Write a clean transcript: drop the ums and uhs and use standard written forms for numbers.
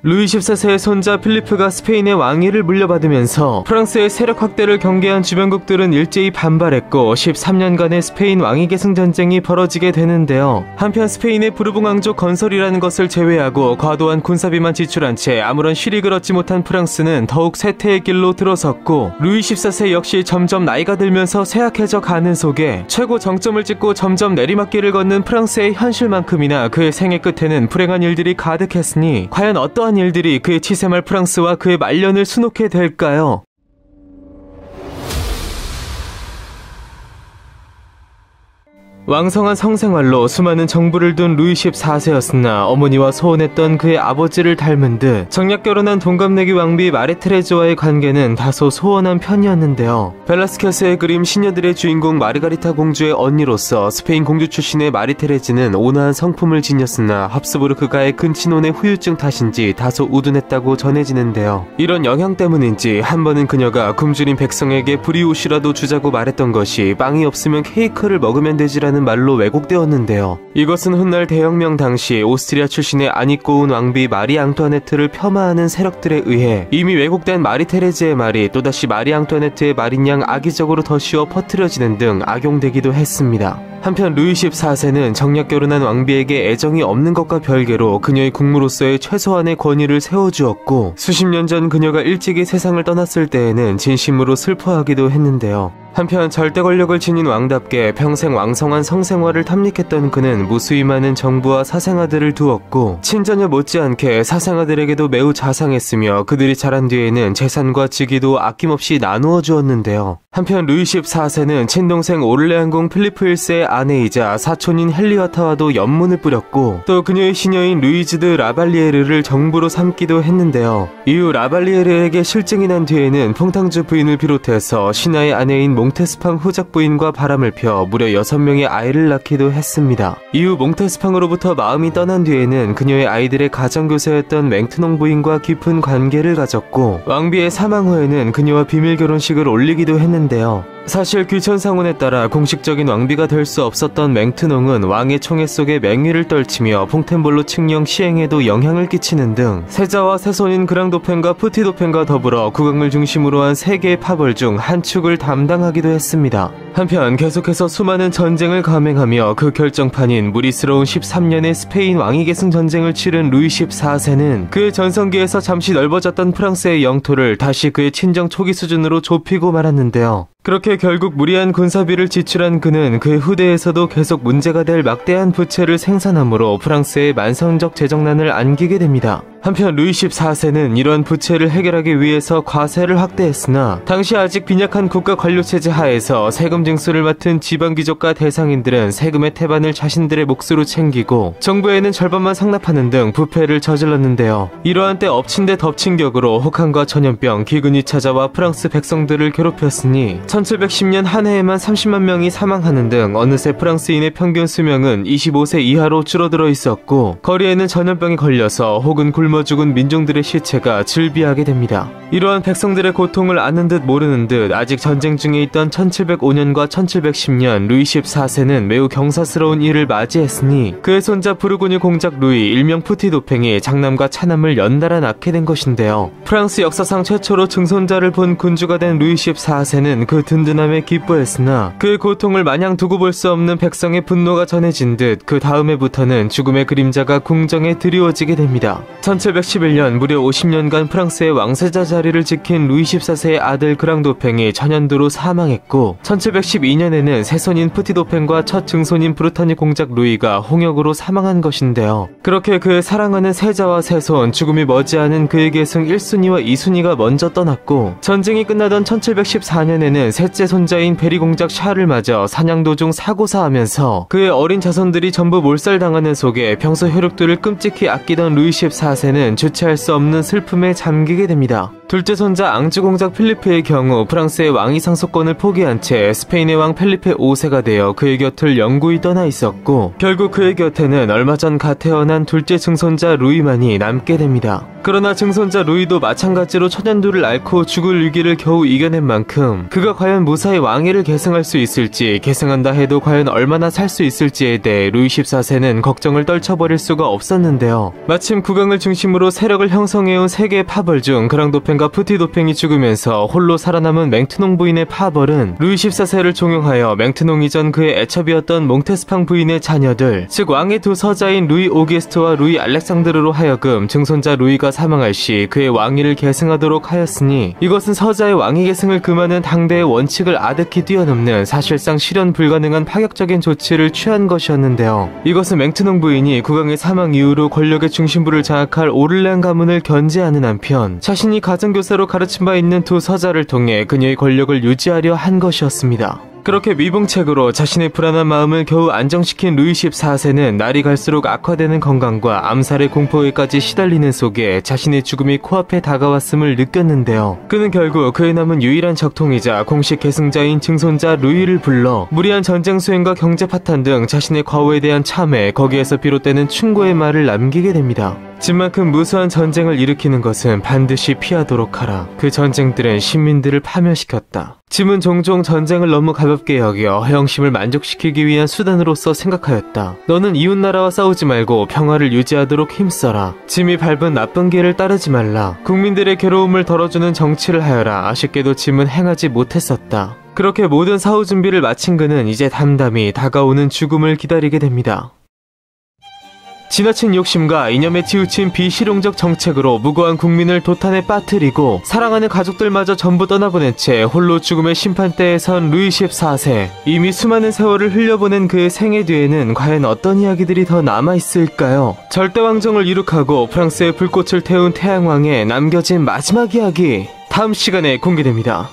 루이 14세의 손자 필리프가 스페인의 왕위를 물려받으면서 프랑스의 세력 확대를 경계한 주변국들은 일제히 반발했고 13년간의 스페인 왕위 계승 전쟁이 벌어지게 되는데요. 한편 스페인의 부르봉 왕족 건설이라는 것을 제외하고 과도한 군사비만 지출한 채 아무런 실익을 얻지 못한 프랑스는 더욱 쇠퇴의 길로 들어섰고 루이 14세 역시 점점 나이가 들면서 쇠약해져 가는 속에 최고 정점을 찍고 점점 내리막길을 걷는 프랑스의 현실만큼이나 그의 생애 끝에는 불행한 일들이 가득했으니 과연 어떠한 일들이 그의 치세말 프랑스와 그의 말년을 수놓게 될까요? 왕성한 성생활로 수많은 정부를 둔 루이 14세였으나 어머니와 소원했던 그의 아버지를 닮은 듯 정략 결혼한 동갑내기 왕비 마리 테레즈와의 관계는 다소 소원한 편이었는데요. 벨라스케스의 그림 시녀들의 주인공 마르가리타 공주의 언니로서 스페인 공주 출신의 마리 테레즈는 온화한 성품을 지녔으나 합스부르크가의 근친혼의 후유증 탓인지 다소 우둔했다고 전해지는데요. 이런 영향 때문인지 한 번은 그녀가 굶주린 백성에게 브리오시라도 주자고 말했던 것이 빵이 없으면 케이크를 먹으면 되지라는 말로 왜곡되었는데요. 이것은 훗날 대혁명 당시 오스트리아 출신의 안 입고 온 왕비 마리 앙투아네트를 폄하하는 세력들에 의해 이미 왜곡된 마리 테레즈의 말이 또다시 마리 앙투아네트의 말인 양 악의적으로 더 씌워 퍼뜨려지는 등 악용되기도 했습니다. 한편 루이 14세는 정략 결혼한 왕비에게 애정이 없는 것과 별개로 그녀의 국무로서의 최소한의 권위를 세워주었고 수십 년 전 그녀가 일찍이 세상을 떠났을 때에는 진심으로 슬퍼하기도 했는데요. 한편 절대 권력을 지닌 왕답게 평생 왕성한 성생활을 탐닉했던 그는 무수히 많은 정부와 사생아들을 두었고 친자녀 못지않게 사생아들에게도 매우 자상했으며 그들이 자란 뒤에는 재산과 직위도 아낌없이 나누어 주었는데요. 한편 루이 14세는 친동생 오를레안공 필리프 1세의 아내이자 사촌인 헨리와타와도 연문을 뿌렸고 또 그녀의 시녀인 루이즈 드 라발리에르를 정부로 삼기도 했는데요. 이후 라발리에르에게 실증이 난 뒤에는 퐁탕주 부인을 비롯해서 신하의 아내인 몽테스팡 후작 부인과 바람을 펴 무려 6명의 아이를 낳기도 했습니다. 이후 몽테스팡으로부터 마음이 떠난 뒤에는 그녀의 아이들의 가정교사였던 맹트농 부인과 깊은 관계를 가졌고 왕비의 사망 후에는 그녀와 비밀 결혼식을 올리기도 했는데요. 사실 귀천상훈에 따라 공식적인 왕비가 될 수 없었던 맹트농은 왕의 총애 속에 맹위를 떨치며 퐁텐볼로 칙령 시행에도 영향을 끼치는 등 세자와 세손인 그랑도펜과 푸티도펜과 더불어 국왕을 중심으로 한 3개의 파벌 중 한 축을 담당하기도 했습니다. 한편 계속해서 수많은 전쟁을 감행하며 그 결정판인 무리스러운 13년의 스페인 왕위 계승 전쟁을 치른 루이 14세는 그의 전성기에서 잠시 넓어졌던 프랑스의 영토를 다시 그의 친정 초기 수준으로 좁히고 말았는데요. 그렇게 결국 무리한 군사비를 지출한 그는 그의 후대에서도 계속 문제가 될 막대한 부채를 생산함으로 프랑스의 만성적 재정난을 안기게 됩니다. 한편 루이 14세는 이런 부채를 해결하기 위해서 과세를 확대했으나 당시 아직 빈약한 국가 관료체제 하에서 세금 징수를 맡은 지방귀족과 대상인들은 세금의 태반을 자신들의 몫으로 챙기고 정부에는 절반만 상납하는 등 부패를 저질렀는데요. 이러한 때 엎친 데 덮친 격으로 혹한과 전염병, 기근이 찾아와 프랑스 백성들을 괴롭혔으니 1710년 한 해에만 30만 명이 사망하는 등 어느새 프랑스인의 평균 수명은 25세 이하로 줄어들어 있었고 거리에는 전염병에 걸려서 혹은 굶어 죽은 민중들의 시체가 즐비하게 됩니다. 이러한 백성들의 고통을 아는 듯 모르는 듯 아직 전쟁 중에 있던 1705년과 1710년 루이 14세는 매우 경사스러운 일을 맞이했으니 그의 손자 부르고뉴 공작 루이 일명 푸티도팽이 장남과 차남을 연달아 낳게 된 것인데요. 프랑스 역사상 최초로 증손자를 본 군주가 된 루이 14세는 그 든든함에 기뻐했으나 그의 고통을 마냥 두고 볼 수 없는 백성의 분노가 전해진 듯 그 다음 해부터는 죽음의 그림자가 궁정에 드리워지게 됩니다. 1711년 무려 50년간 프랑스의 왕세자 자리를 지킨 루이 14세의 아들 그랑도팽이 천연두로 사망했고 1712년에는 새손인 푸티도팽과 첫 증손인 브루타뉴 공작 루이가 홍역으로 사망한 것인데요. 그렇게 그의 사랑하는 세자와 세손, 죽음이 머지않은 그의 계승 1순위와 2순위가 먼저 떠났고 전쟁이 끝나던 1714년에는 셋째 손자인 베리 공작 샤를 맞아 사냥 도중 사고사하면서 그의 어린 자손들이 전부 몰살당하는 속에 평소 혈육들을 끔찍히 아끼던 루이 14세는 주체할 수 없는 슬픔에 잠기게 됩니다. 둘째 손자 앙주공작 필리프의 경우 프랑스의 왕위 상속권을 포기한 채 스페인의 왕 펠리페 5세가 되어 그의 곁을 영구히 떠나 있었고, 결국 그의 곁에는 얼마 전 갓 태어난 둘째 증손자 루이만이 남게 됩니다. 그러나 증손자 루이도 마찬가지로 천연두를 앓고 죽을 위기를 겨우 이겨낸 만큼 그가 과연 무사히 왕위를 계승할 수 있을지, 계승한다 해도 과연 얼마나 살 수 있을지에 대해 루이 14세는 걱정을 떨쳐버릴 수가 없었는데요. 마침 국왕을 중심으로 세력을 형성해온 세 개의 파벌 중 그랑도팽과 푸티도팽이 죽으면서 홀로 살아남은 맹트농 부인의 파벌은 루이 14세를 종용하여 맹트농 이전 그의 애첩이었던 몽테스팡 부인의 자녀들, 즉 왕의 두 서자인 루이 오게스트와 루이 알렉상드르로 하여금 증손자 루이가 사망할 시 그의 왕위를 계승하도록 하였으니, 이것은 서자의 왕위 계승을 금하는 당대의 원칙을 아득히 뛰어넘는 사실상 실현 불가능한 파격적인 조치를 취한 것이었는데요. 이것은 맹트농 부인이 국왕의 사망 이후로 권력의 중심부를 장악할 오를레안 가문을 견제하는 한편 자신이 가정교사로 가르친 바 있는 두 서자를 통해 그녀의 권력을 유지하려 한 것이었습니다. 그렇게 미봉책으로 자신의 불안한 마음을 겨우 안정시킨 루이 14세는 날이 갈수록 악화되는 건강과 암살의 공포에까지 시달리는 속에 자신의 죽음이 코앞에 다가왔음을 느꼈는데요. 그는 결국 그의 남은 유일한 적통이자 공식 계승자인 증손자 루이를 불러 무리한 전쟁 수행과 경제 파탄 등 자신의 과오에 대한 참회, 거기에서 비롯되는 충고의 말을 남기게 됩니다. 집만큼 무수한 전쟁을 일으키는 것은 반드시 피하도록 하라. 그 전쟁들은 시민들을 파멸시켰다. 짐은 종종 전쟁을 너무 가볍게 여겨 허영심을 만족시키기 위한 수단으로서 생각하였다. 너는 이웃나라와 싸우지 말고 평화를 유지하도록 힘써라. 짐이 밟은 나쁜 길을 따르지 말라. 국민들의 괴로움을 덜어주는 정치를 하여라. 아쉽게도 짐은 행하지 못했었다. 그렇게 모든 사후 준비를 마친 그는 이제 담담히 다가오는 죽음을 기다리게 됩니다. 지나친 욕심과 이념에 치우친 비실용적 정책으로 무고한 국민을 도탄에 빠뜨리고 사랑하는 가족들마저 전부 떠나보낸 채 홀로 죽음의 심판대에 선 루이 14세. 이미 수많은 세월을 흘려보낸 그의 생애 뒤에는 과연 어떤 이야기들이 더 남아있을까요? 절대왕정을 이룩하고 프랑스의 불꽃을 태운 태양왕에 남겨진 마지막 이야기, 다음 시간에 공개됩니다.